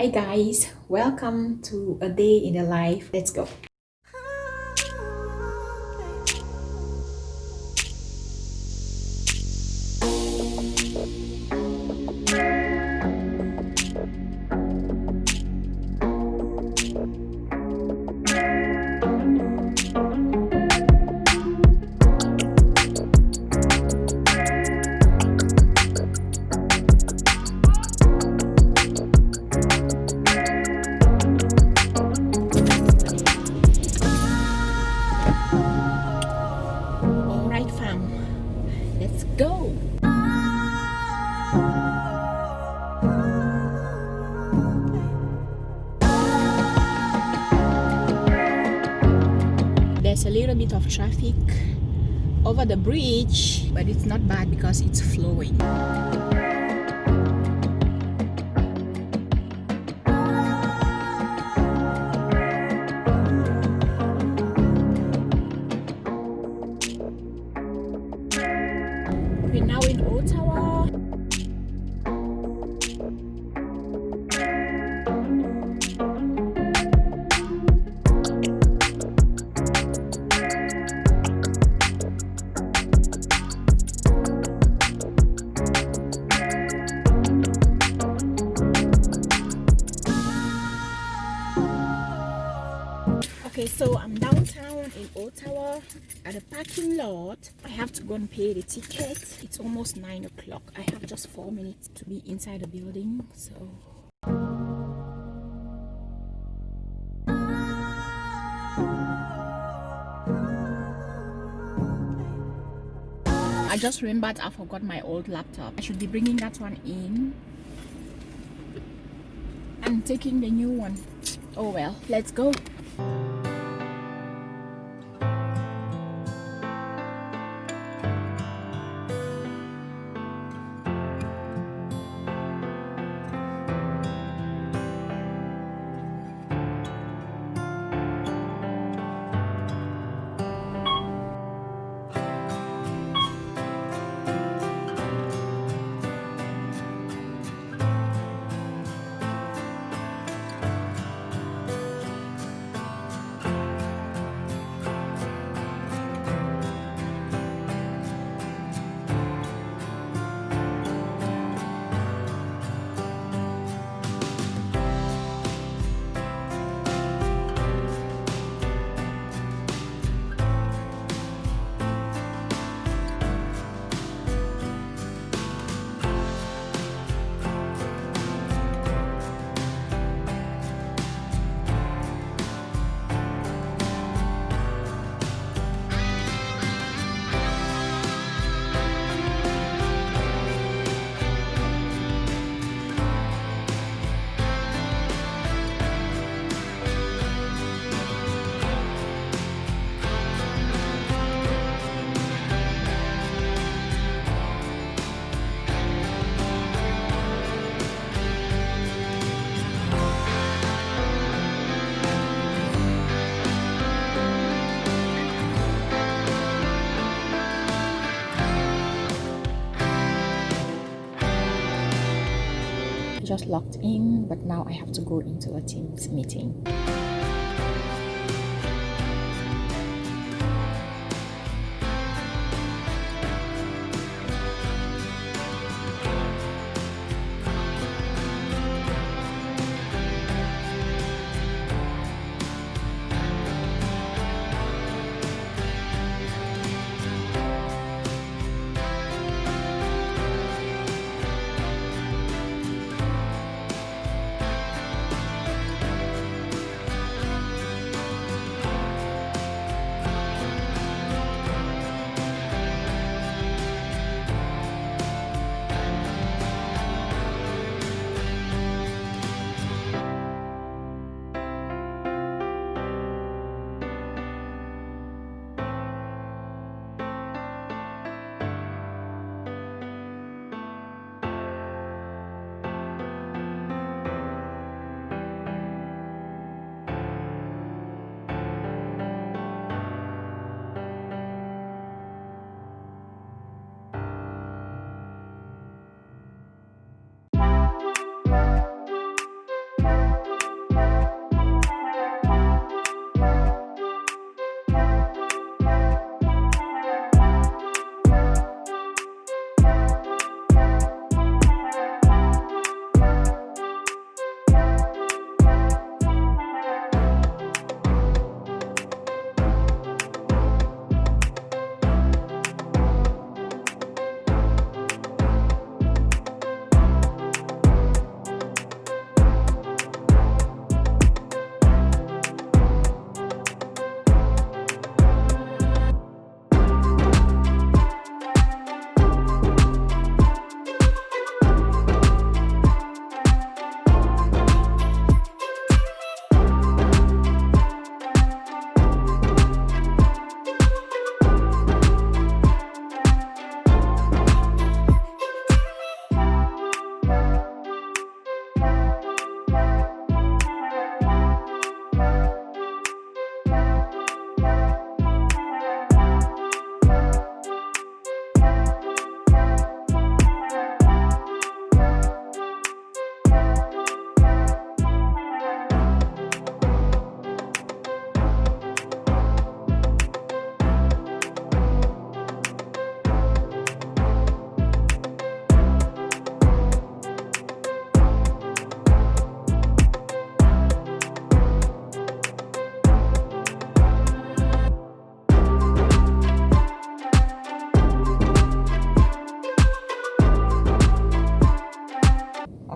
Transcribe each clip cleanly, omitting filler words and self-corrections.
Hi guys, welcome to a day in the life. Let's go. All right, fam, let's go. There's a little bit of traffic over the bridge, but it's not bad because it's flowing. We're now in Ottawa. Okay, so I'm downtown in Ottawa at a parking lot. I have to go and pay the ticket. It's almost 9 o'clock. I have just 4 minutes to be inside the building, so I just remembered I forgot my old laptop. I should be bringing that one in and taking the new one. Oh well, let's go. Just logged in, but now I have to go into a Teams meeting.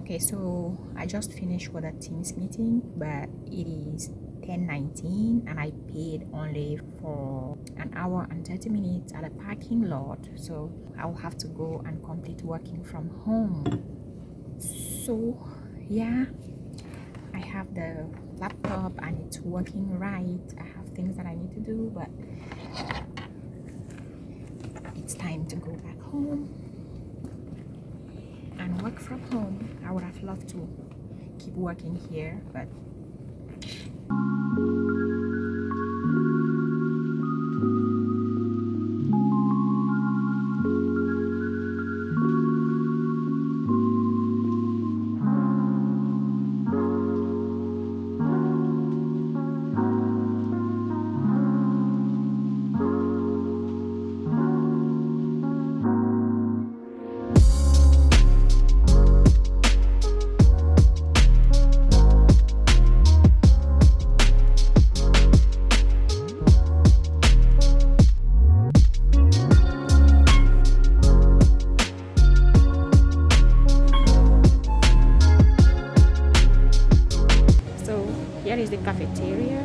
Okay, so I just finished with a Teams meeting, but it is 10:19 and I paid only for an hour and 30 minutes at a parking lot, so I'll have to go and complete working from home. So yeah, I have the laptop and it's working right. I have things that I need to do, but it's time to go back home and work from home. I would have loved to keep working here, but here is the cafeteria.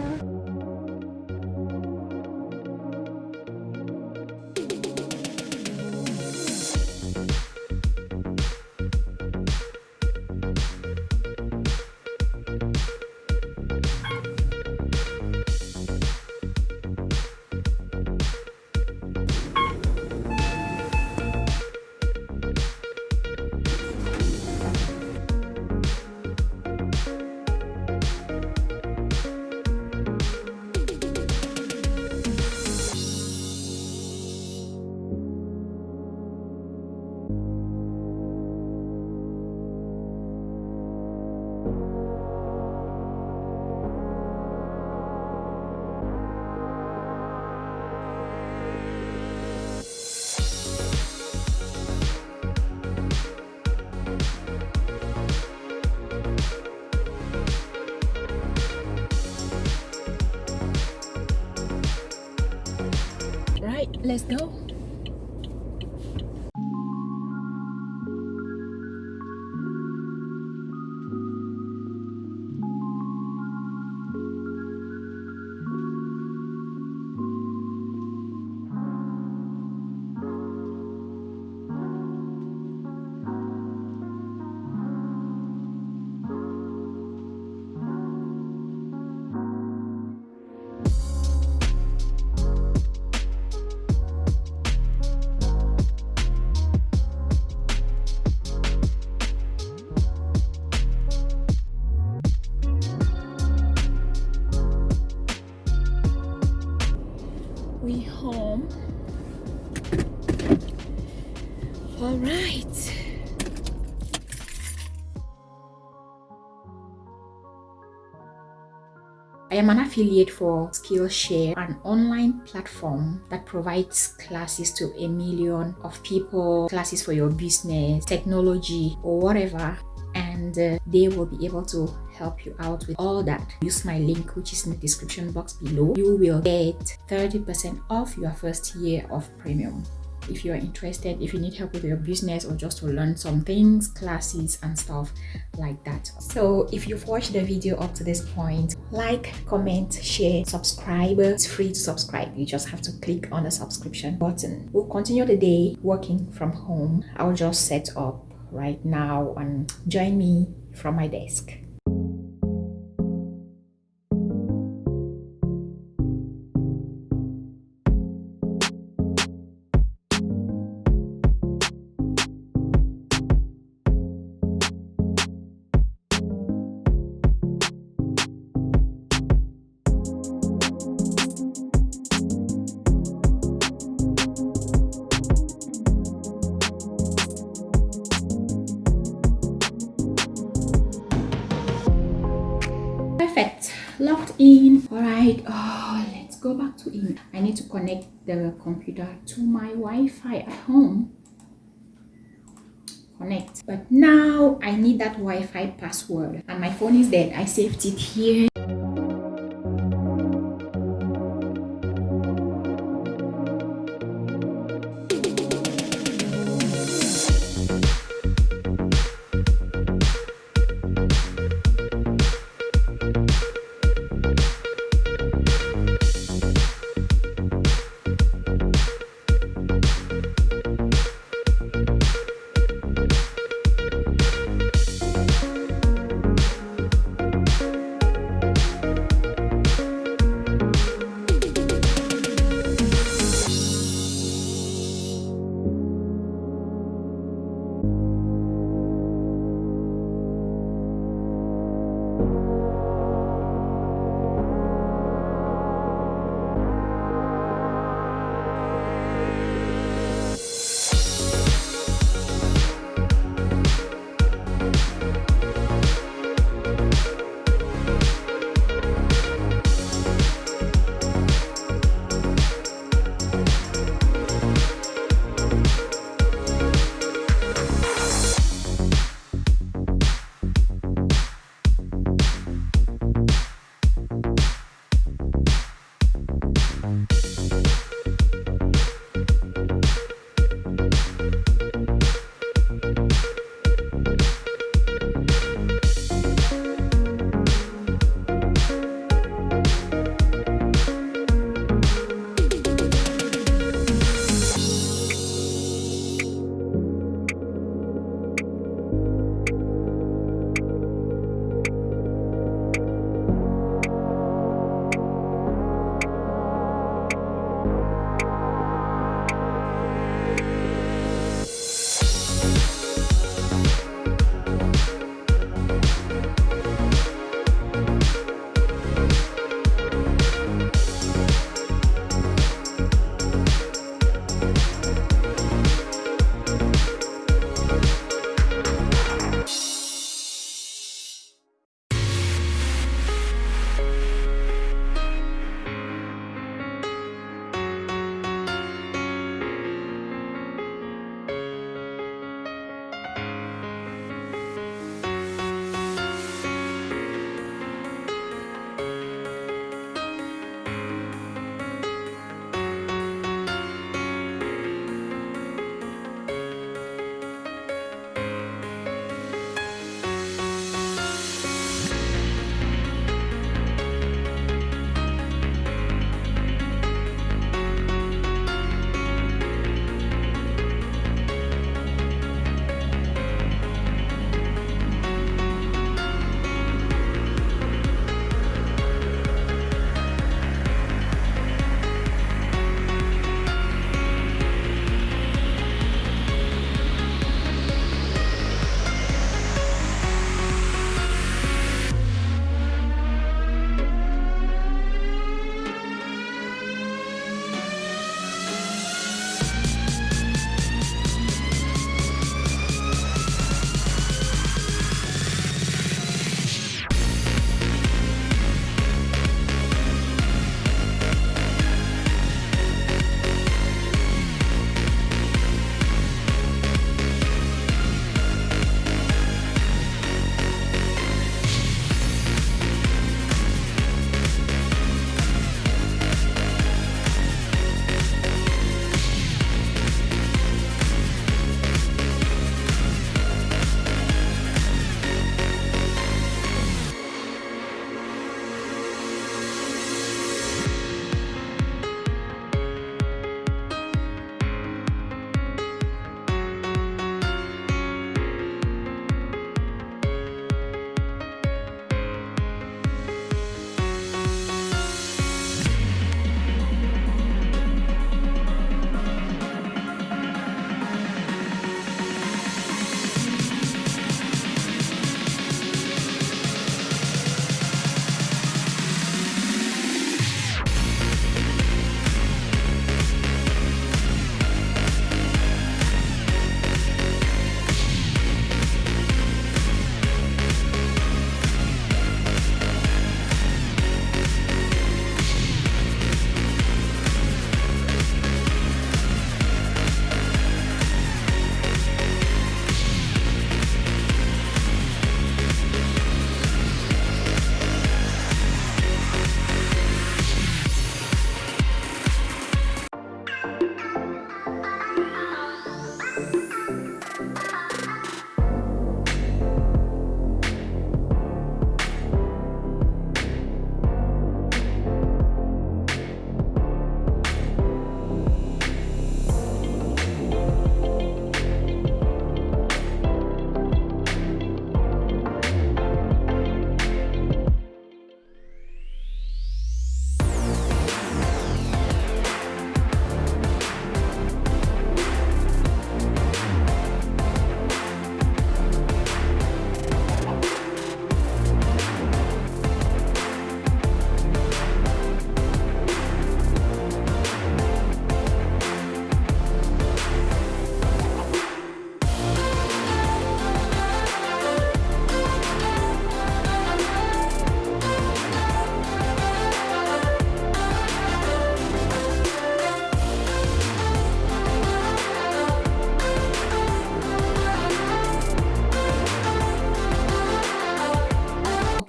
Right, let's go. We home. All right. I am an affiliate for Skillshare, an online platform that provides classes to a million of people, classes for your business, technology, or whatever. And they will be able to help you out with all that. Use my link, which is in the description box below. You will get 30% off your first year of premium. If you are interested, if you need help with your business or just to learn some things, classes and stuff like that. So if you've watched the video up to this point, like, comment, share, subscribe. It's free to subscribe. You just have to click on the subscription button. We'll continue the day working from home. I'll just set up right now and join me from my desk. Perfect, logged in. All right, let's go back to email. I need to connect the computer to my Wi-Fi at home. Connect, but now I need that Wi-Fi password and my phone is dead. I saved it here.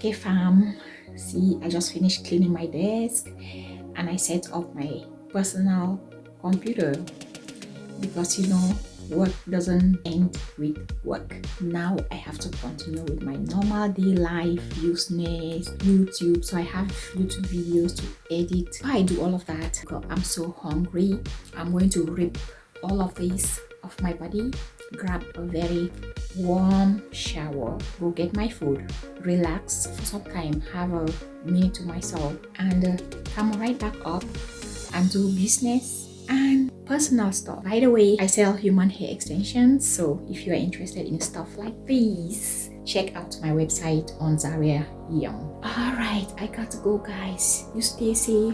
Okay, fam. See, I just finished cleaning my desk and I set up my personal computer because work doesn't end with work. Now I have to continue with my normal day life, business, YouTube. So I have YouTube videos to edit. Why I do all of that? Because I'm so hungry. I'm going to rip all of this off my body, grab a very warm shower, go get my food, relax for some time, have a minute to myself, and come right back up and do business and personal stuff. By the way, I sell human hair extensions, so if you are interested in stuff like this, check out my website on Zaria Young. Alright, I got to go, guys. You stay safe.